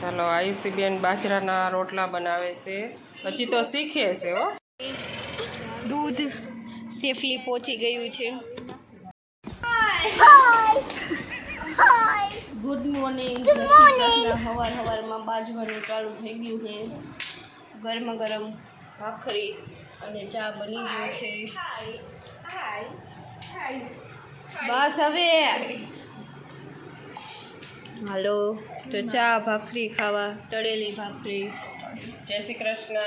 ચાલો આયુષીબેન બાજરાના રોટલા બનાવે છે. હજી તો શીખે છે હો. દૂધ સેફલી પહોંચી ગયું છે. Good morning. હવારમાં બાજવાનું ચાલુ થઈ ગયું છે. ગરમા ગરમ ભાખરી અને ચા બની ગયું છે. બસ હવે હાલો તો ચા ભાખરી ખાવા, તળેલી ભાખરી. જય શ્રી કૃષ્ણ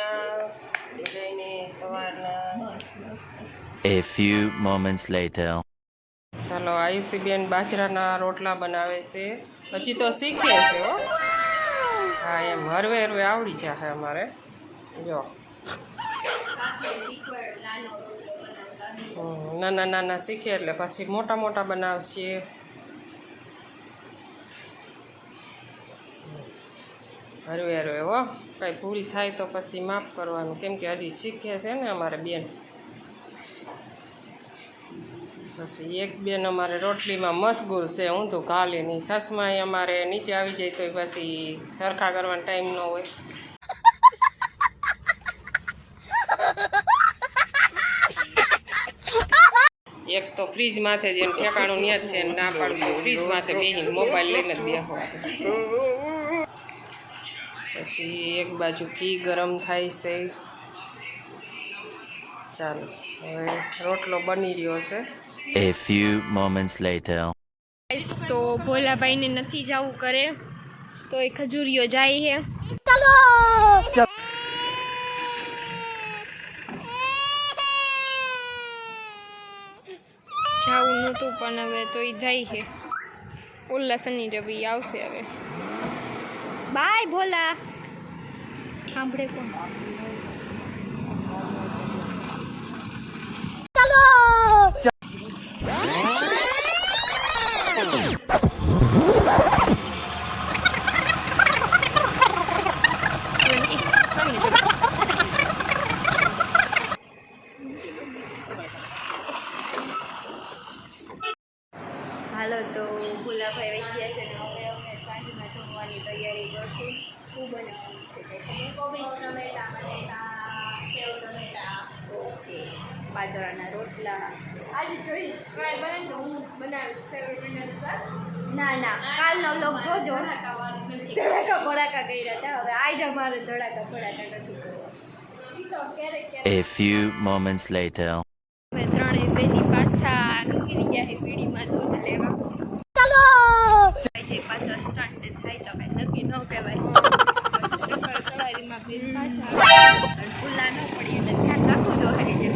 બધાને સવારના. A few moments later. ચાલો આયુષીબેન બાજરાના રોટલા બનાવે છે. હજી તો શીખે છે હો. હા એમ હરવે હરવે આવડી જશે અમારે. જો નાના નાના શીખે એટલે પછી મોટા મોટા બનાવશે. હરવે હરવે હો. કાંઈ ભૂલ થાય તો પછી માફ કરવાનું, કેમ કે હજી શીખે છે ને અમારે બેન. પછી એક બેન અમારે રોટલીમાં મશગુલ છે, ઊંધું ઘાલીની. સાસમાં અમારે નીચે આવી જાય તો પછી સરખા કરવાનો ટાઈમ ન હોય. એક તો ફ્રીજ માથે જેમ ઠેકાણું ન્યા જ છે, ના પાડું તો ફ્રીજ માથે બેસીને મોબાઈલ લઈને જ બેહો. પછી એક બાજુ ઘી ગરમ થાય છે. ચાલો હવે રોટલો બની રહ્યો છે. A few moments later. તો ભોલાભાઈને નથી જવું કરે તો એ ખજૂરીઓ જાય છે. જવું નહોતું પણ હવે તો એ જાય છે. ઓલા શનિ રવિ આવશે હવે. બાય ભોલા. સાંભળે કોણ? હાલો તો ભોલાભાઈ વહી ગયા છે ને હવે અમે સાંજના જમવાની તૈયારી કરશું. શું બનાવવાનું છે તે કોબીજ ટમેટા બટેટા સેવ ટમેટા. ઓકે. બાજરાના રોટલા આજે જોઈ ટ્રાય બનાવી તો હું બનાવીશ સેવ ટમેટાનું શાક. ના ના કાલનો લોક જોજો. ધડાકા ભડાકા કર્યા હતા. હવે આજ અમારે ધડાકા ભડાકા નથી કરવા. તો ક્યારેક A few moments later. અમે ત્રણેય બેની પાછા નીકળી ગયા છે પીડીમાં દૂધ લેવા. પાછો સ્ટાર્ટ થાય તો કઈ નક્કી ન કહેવાય. સવારીમાં બેન પાછા ખુલ્લા ન પડી એટલે ધ્યાન રાખવું જોઈએ છે.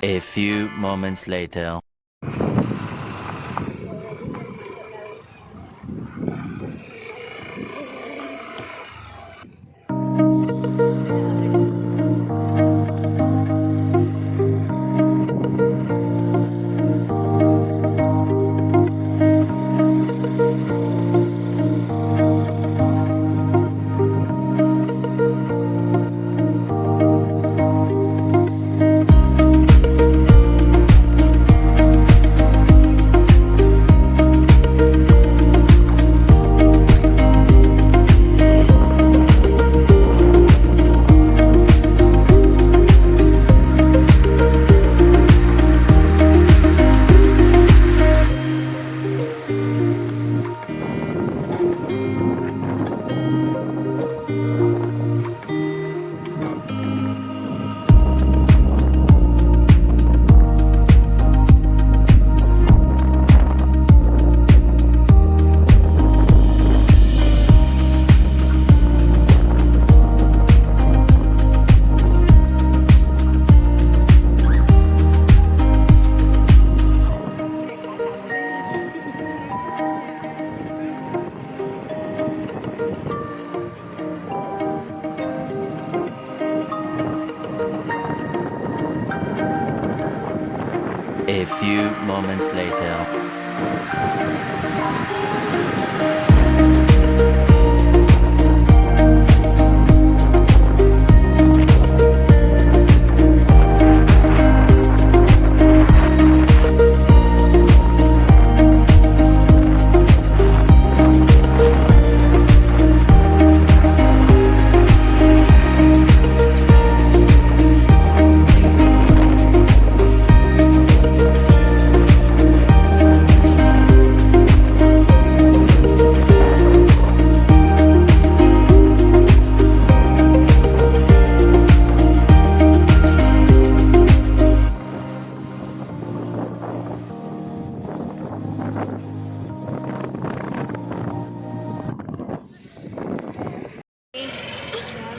A few moments later. A few moments later.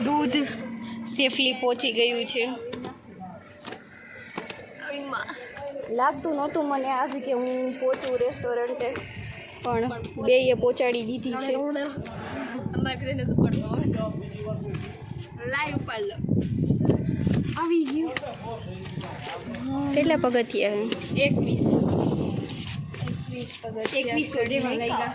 દૂધ સેફલી પહોંચી ગયું છે. લાગતું નહોતું મને આજ કે હું પહોંચું રેસ્ટોરન્ટે, પણ બેએ પહોંચાડી દીધી છે. આવી ગયું. કેટલા પગથિયા છે? 21 જેવા લાગ્યા.